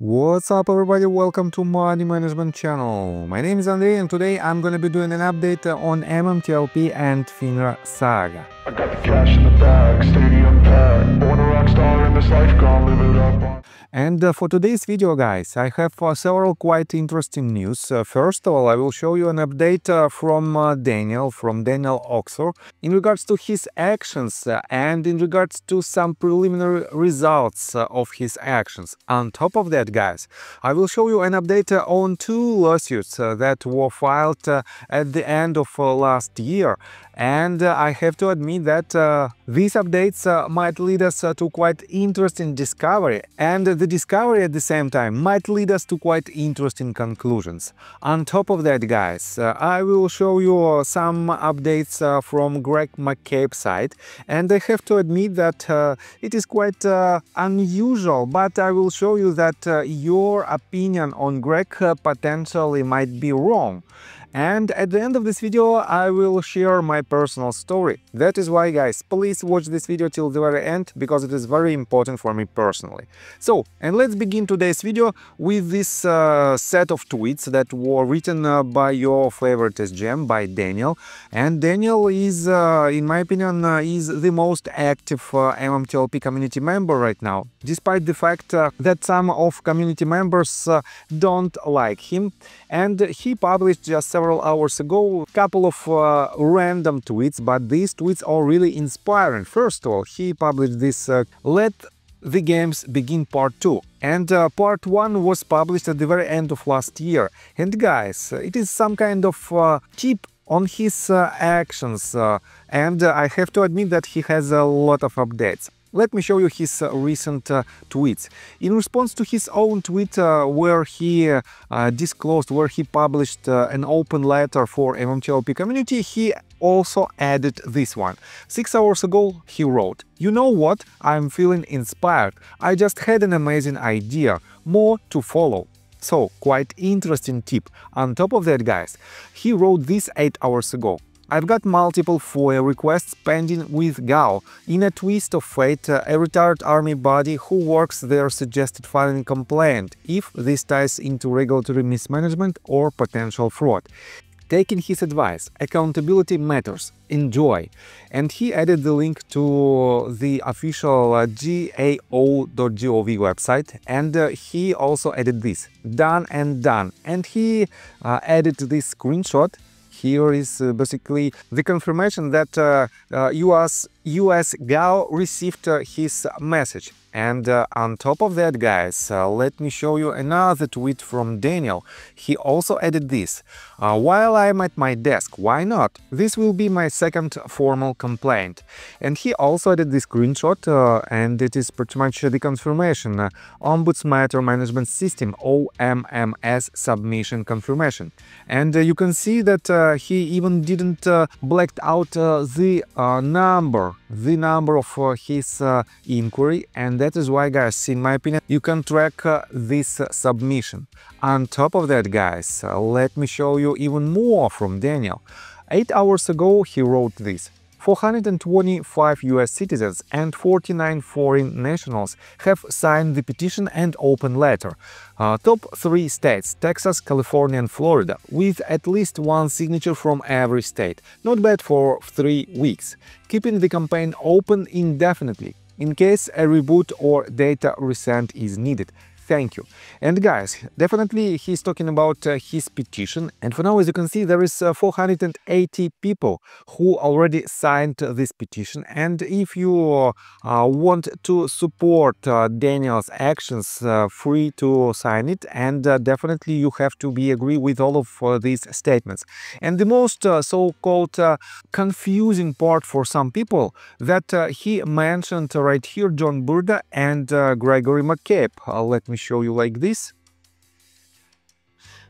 What's up everybody, welcome to Money Management channel. My name is Andrei and today I'm gonna be doing an update on MMTLP and FINRA saga. I got the cash in the bag, stadium packed. Born a rock star in this life, gonna live it up. And for today's video, guys, I have several quite interesting news. First of all, I will show you an update from Daniel Oxor in regards to his actions and in regards to some preliminary results of his actions. On top of that, guys, I will show you an update on two lawsuits that were filed at the end of last year. And I have to admit that these updates might lead us to quite interesting discovery, and the discovery at the same time might lead us to quite interesting conclusions. On top of that, guys, I will show you some updates from McCabe side, and I have to admit that it is quite unusual, but I will show you that your opinion on Greg potentially might be wrong. And at the end of this video, I will share my personal story. That is why, guys, please watch this video till the very end, because it is very important for me personally. So, and let's begin today's video with this set of tweets that were written by your favorite SGM, by Daniel. And Daniel is, in my opinion, is the most active MMTLP community member right now, despite the fact that some of community members don't like him. And he published just several hours ago a couple of random tweets, but these tweets are really inspiring. First of all, he published this "Let the Games Begin Part 2", and Part 1 was published at the very end of last year. And guys, it is some kind of tip on his actions, and I have to admit that he has a lot of updates. Let me show you his recent tweets. In response to his own tweet where he disclosed, where he published an open letter for MMTLP community, he also added this one. 6 hours ago, he wrote, "You know what? I'm feeling inspired. I just had an amazing idea. More to follow." So, quite interesting tip. On top of that, guys, he wrote this 8 hours ago. "I've got multiple FOIA requests pending with GAO. In a twist of fate, a retired army body who works there suggested filing a complaint if this ties into regulatory mismanagement or potential fraud. Taking his advice, accountability matters. Enjoy." And he added the link to the official gao.gov website, and he also added this, "Done and done." And he added this screenshot. Here is basically the confirmation that US GAO received his message. And on top of that, guys, let me show you another tweet from Daniel. He also added this, "While I'm at my desk, why not? This will be my second formal complaint." And he also added this screenshot, and it is pretty much the confirmation, Ombuds Matter Management System, OMMS submission confirmation. And you can see that he even didn't blacked out the number of his inquiry, and that is why, guys, in my opinion, you can track this submission. On top of that, guys, let me show you even more from Daniel. 8 hours ago, he wrote this. 425 US citizens and 49 foreign nationals have signed the petition and open letter. Top 3 states, Texas, California and Florida, with at least one signature from every state. Not bad for 3 weeks. Keeping the campaign open indefinitely, in case a reboot or data resend is needed. Thank you. And guys, definitely he's talking about his petition, and for now, as you can see, there is 480 people who already signed this petition. And if you want to support Daniel's actions, free to sign it, and definitely you have to be agree with all of these statements. And the most so-called confusing part for some people that he mentioned right here, John Brda and Gregory McCabe. Let me show you like this.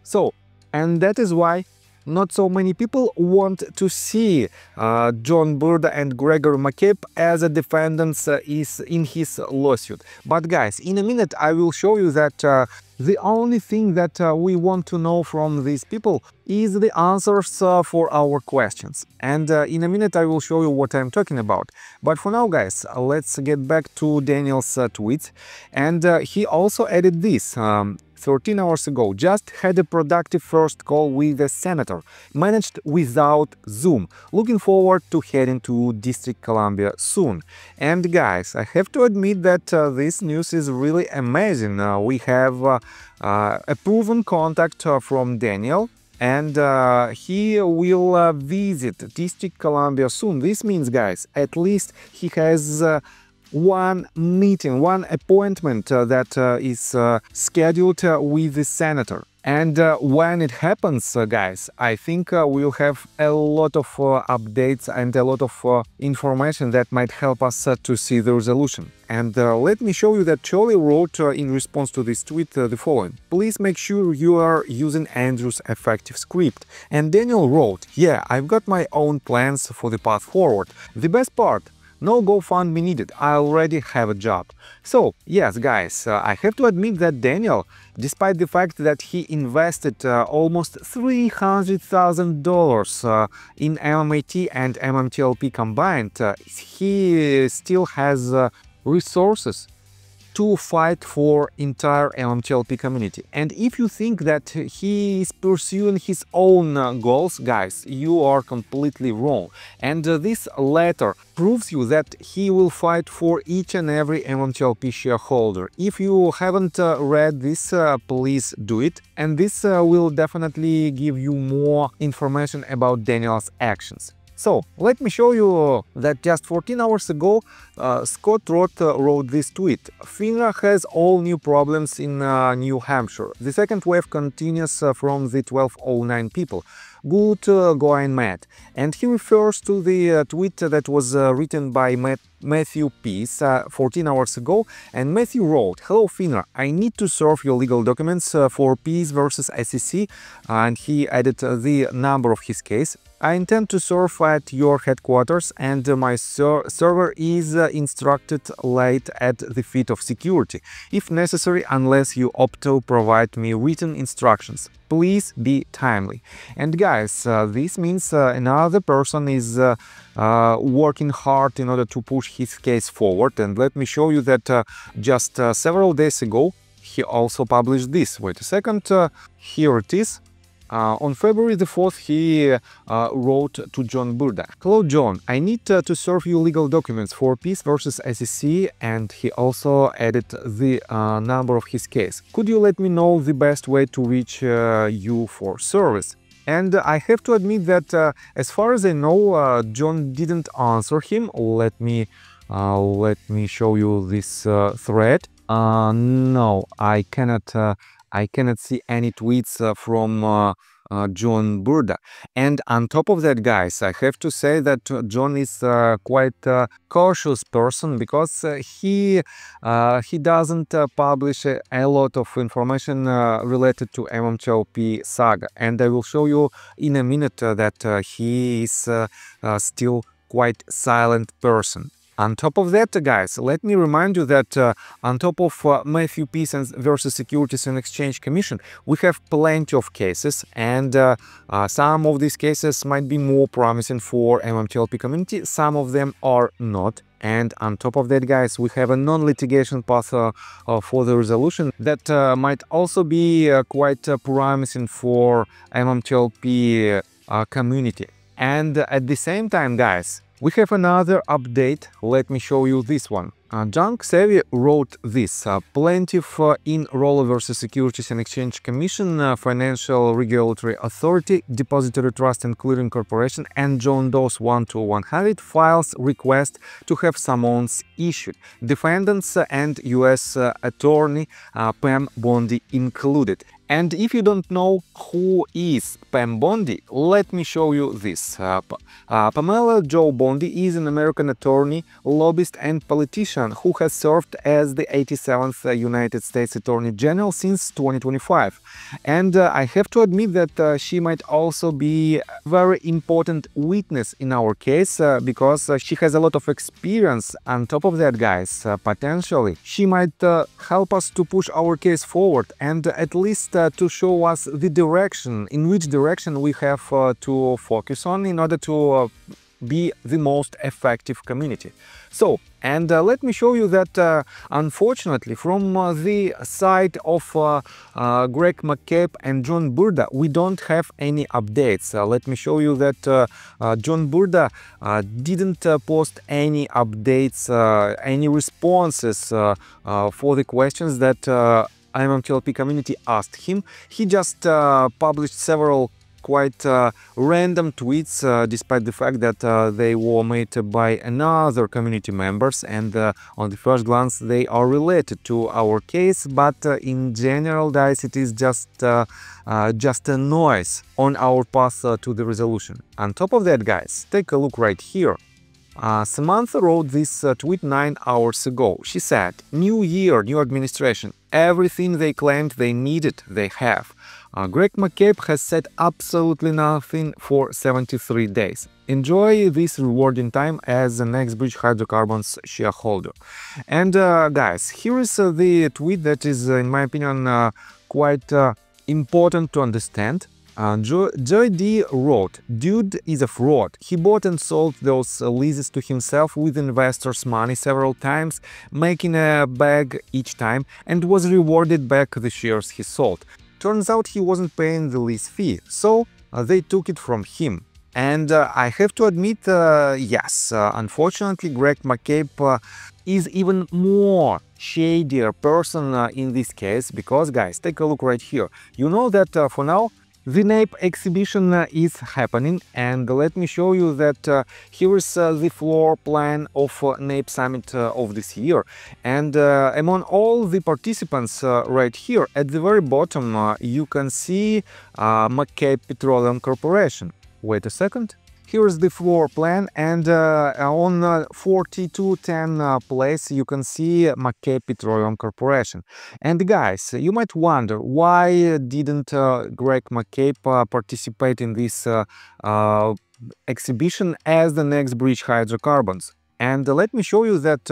So, and that is why not so many people want to see John Brda and Gregory McCabe as a defendants is in his lawsuit. But guys, in a minute I will show you that the only thing that we want to know from these people is the answers for our questions. And in a minute I will show you what I'm talking about. But for now, guys, let's get back to Daniel's tweets. And he also added this. 13 hours ago, just had a productive first call with the senator, managed without Zoom. Looking forward to heading to District Columbia soon. And guys, I have to admit that this news is really amazing. We have a proven contact from Daniel, and he will visit District Columbia soon. This means, guys, at least he has one meeting, one appointment that is scheduled with the senator. And when it happens, guys, I think we'll have a lot of updates and a lot of information that might help us to see the resolution. And let me show you that Charlie wrote in response to this tweet the following: please make sure you are using Andrew's effective script. And Daniel wrote, yeah, I've got my own plans for the path forward. The best part, no GoFundMe needed, I already have a job. So, yes, guys, I have to admit that Daniel, despite the fact that he invested almost $300,000 in MMAT and MMTLP combined, he still has resources to fight for entire MMTLP community. And if you think that he is pursuing his own goals, guys, you are completely wrong. And this letter proves you that he will fight for each and every MMTLP shareholder. If you haven't read this, please do it. And this will definitely give you more information about Daniel's actions. So, let me show you that just 14 hours ago, Scott Roth wrote this tweet. FINRA has all new problems in New Hampshire. The second wave continues from the 1209 people. Good going, Matt. And he refers to the tweet that was written by Matthew Peace 14 hours ago. And Matthew wrote, hello FINRA, I need to serve your legal documents for Peace versus SEC. And he added the number of his case. I intend to serve at your headquarters, and my server is instructed laid at the feet of security, if necessary, unless you opt to provide me written instructions. Please be timely. And guys, this means another person is working hard in order to push his case forward. And let me show you that just several days ago, he also published this. Wait a second, here it is. On February the 4th, he wrote to John Brda. Hello John, I need to serve you legal documents for Peace versus SEC, and he also added the number of his case. Could you let me know the best way to reach you for service? And I have to admit that as far as I know, John didn't answer him. Let me show you this thread. No, I cannot see any tweets from John Brda. And on top of that, guys, I have to say that John is quite a cautious person, because he doesn't publish a lot of information related to MMTLP saga. And I will show you in a minute that he is still quite silent person. On top of that, guys, let me remind you that on top of Matthew Peace versus Securities and Exchange Commission, we have plenty of cases, and some of these cases might be more promising for MMTLP community, some of them are not. And on top of that, guys, we have a non-litigation path for the resolution that might also be quite promising for MMTLP community. And at the same time, guys, we have another update. Let me show you this one. Junk Savvy wrote this. Plaintiff in Roller vs. Securities and Exchange Commission, Financial Regulatory Authority, Depository Trust and Clearing Corporation, and John Doe's 1-100 files request to have summons issued. Defendants and U.S. Attorney Pam Bondi included. And if you don't know who is Pam Bondi, let me show you this. Pamela Jo Bondi is an American attorney, lobbyist and politician who has served as the 87th United States Attorney General since 2025. And I have to admit that she might also be a very important witness in our case because she has a lot of experience. On top of that, guys, potentially she might help us to push our case forward and at least to show us the direction, in which direction we have to focus on in order to be the most effective community. So, and let me show you that unfortunately from the side of Greg McCabe and John Brda, we don't have any updates. Let me show you that John Brda didn't post any updates, any responses for the questions that MMTLP community asked him. He just published several quite random tweets, despite the fact that they were made by another community members, and on the first glance they are related to our case, but in general, guys, it is just a noise on our path to the resolution. On top of that, guys, take a look right here. Samantha wrote this tweet 9 hours ago. She said, "New year, new administration. Everything they claimed they needed, they have. Greg McCabe has said absolutely nothing for 73 days. Enjoy this rewarding time as an NextBridge Hydrocarbons shareholder." And guys, here is the tweet that is, in my opinion, quite important to understand. Joy D wrote, "Dude is a fraud. He bought and sold those leases to himself with investors' money several times, making a bag each time, and was rewarded back the shares he sold. Turns out he wasn't paying the lease fee, so they took it from him." And I have to admit, yes, unfortunately, Greg McCabe is even more shadier person in this case, because, guys, take a look right here. You know that for now, the NAPE exhibition is happening, and let me show you that here is the floor plan of NAPE Summit of this year. And among all the participants right here, at the very bottom, you can see McCabe Petroleum Corporation. Wait a second. Here's the floor plan, and on 4210 place you can see McCabe Petroleum Corporation. And guys, you might wonder, why didn't Greg McCabe participate in this exhibition as the NextBridge Hydrocarbons? And let me show you that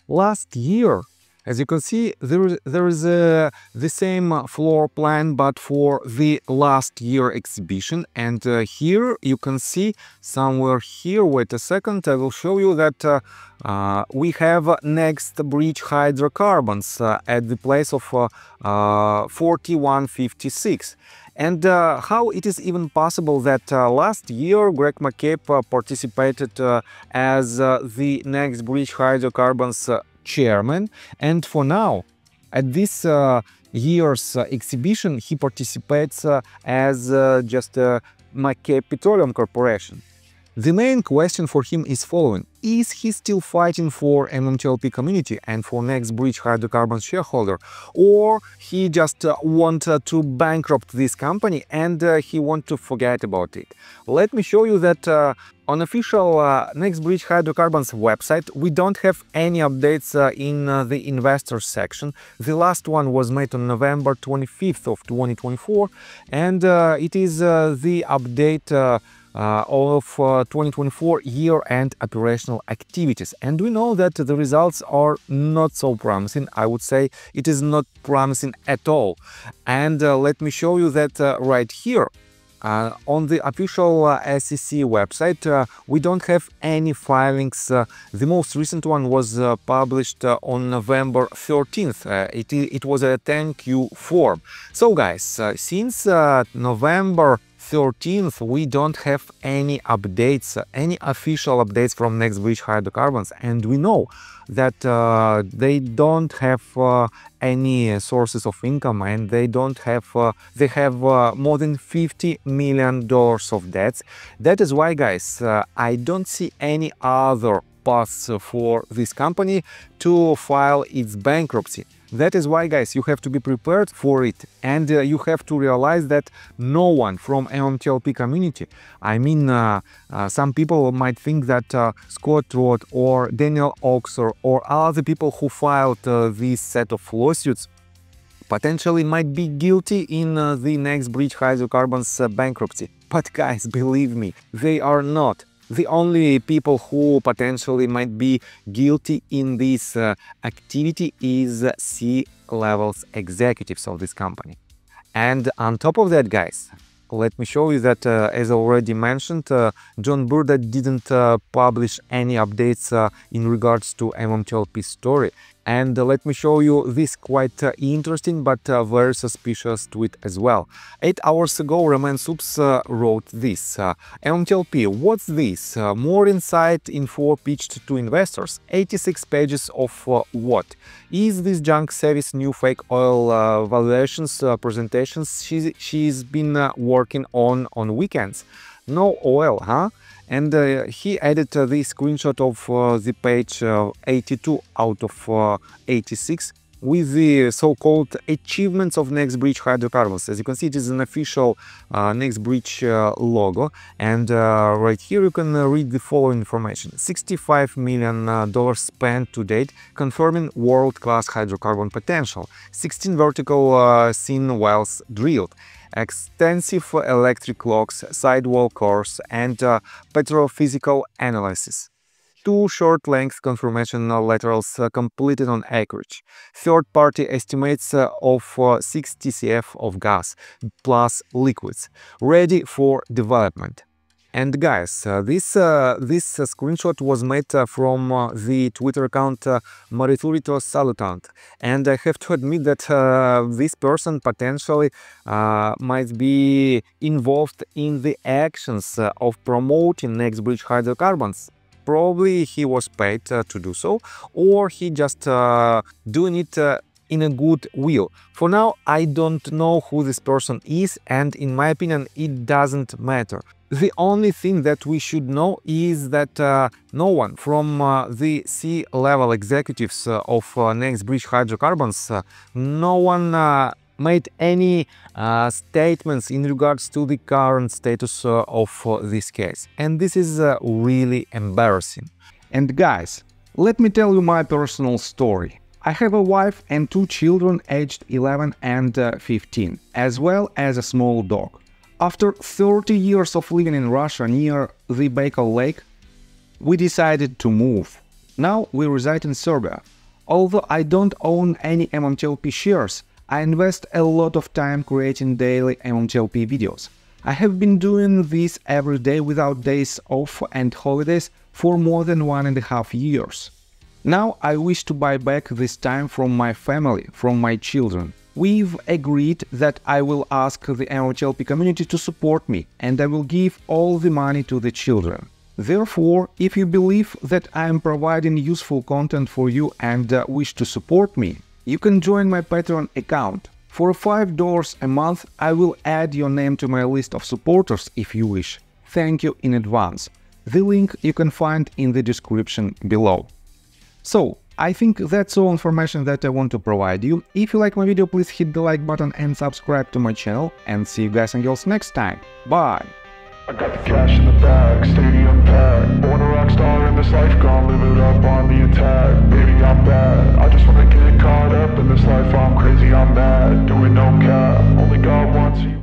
last year, as you can see, there is the same floor plan, but for the last year exhibition. And here you can see somewhere here, wait a second, I will show you that we have NextBridge Hydrocarbons at the place of 4156. And how it is even possible that last year Greg McCabe participated as the NextBridge Hydrocarbons chairman, and for now, at this year's exhibition, he participates as just McCabe Petroleum Corporation. The main question for him is following: is he still fighting for MMTLP community and for NextBridge Hydrocarbons shareholder, or he just want to bankrupt this company and he want to forget about it? Let me show you that on official NextBridge Hydrocarbons website, we don't have any updates in the investors section. The last one was made on November 25th of 2024, and it is the update of 2024 year-end operational activities. And we know that the results are not so promising. I would say it is not promising at all. And let me show you that right here. On the official SEC website, we don't have any filings. The most recent one was published on November 13th. It was a 10Q form. So guys, since November 13th, we don't have any updates, any official updates from NextBridge Hydrocarbons, and we know that they don't have any sources of income, and they have more than $50 million of debts. That is why, guys, I don't see any other paths for this company to file its bankruptcy. That is why, guys, you have to be prepared for it, and you have to realize that no one from MMTLP community, I mean, some people might think that Scott Roth or Daniel Oxer or other people who filed this set of lawsuits potentially might be guilty in the next British hydrocarbons bankruptcy. But guys, believe me, they are not. The only people who potentially might be guilty in this activity is C-level executives of this company. And on top of that, guys, let me show you that, as already mentioned, John Brda didn't publish any updates in regards to MMTLP story. And let me show you this quite interesting but very suspicious tweet as well. 8 hours ago, Roman Soups wrote this. MMTLP, what's this? More inside info pitched to investors. 86 pages of what? Is this junk Savi's new fake oil valuations presentations she's been working on weekends? No oil, huh? And he added the screenshot of the page 82 out of 86 with the so-called achievements of Next Bridge Hydrocarbons. As you can see, it is an official Next Bridge logo, and right here you can read the following information. $65 million spent to date, confirming world-class hydrocarbon potential. 16 vertical seam wells drilled. Extensive electric logs, sidewall cores, and petrophysical analysis. 2 short-length confirmation laterals completed on acreage. Third-party estimates of 6 TCF of gas plus liquids, ready for development. And guys, this screenshot was made from the Twitter account Mariturito Salutant, and I have to admit that this person potentially might be involved in the actions of promoting Next Bridge Hydrocarbons. Probably he was paid to do so, or he just doing it in a good will. For now, I don't know who this person is, and in my opinion, it doesn't matter. The only thing that we should know is that no one from the C-level executives of Next Bridge Hydrocarbons, no one made any statements in regards to the current status of this case. And this is really embarrassing. And guys, let me tell you my personal story. I have a wife and 2 children aged 11 and 15, as well as a small dog. After 30 years of living in Russia near the Baikal Lake, we decided to move. Now we reside in Serbia. Although I don't own any MMTLP shares, I invest a lot of time creating daily MMTLP videos. I have been doing this every day without days off and holidays for more than 1.5 years. Now I wish to buy back this time from my family, from my children. We've agreed that I will ask the MMTLP community to support me, and I will give all the money to the children. Therefore, if you believe that I am providing useful content for you and wish to support me, you can join my Patreon account. For $5 a month, I will add your name to my list of supporters if you wish. Thank you in advance. The link you can find in the description below. So, I think that's all information that I want to provide you. If you like my video, please hit the like button and subscribe to my channel, and see you guys and girls next time. Bye! I got the cash in the bag, stadium packed. Born a rock star in this life, gonna live it up on the attack. Baby, I'm bad, I just wanna get caught up in this life. I'm crazy, I'm mad, doing no cap. Only God wants you.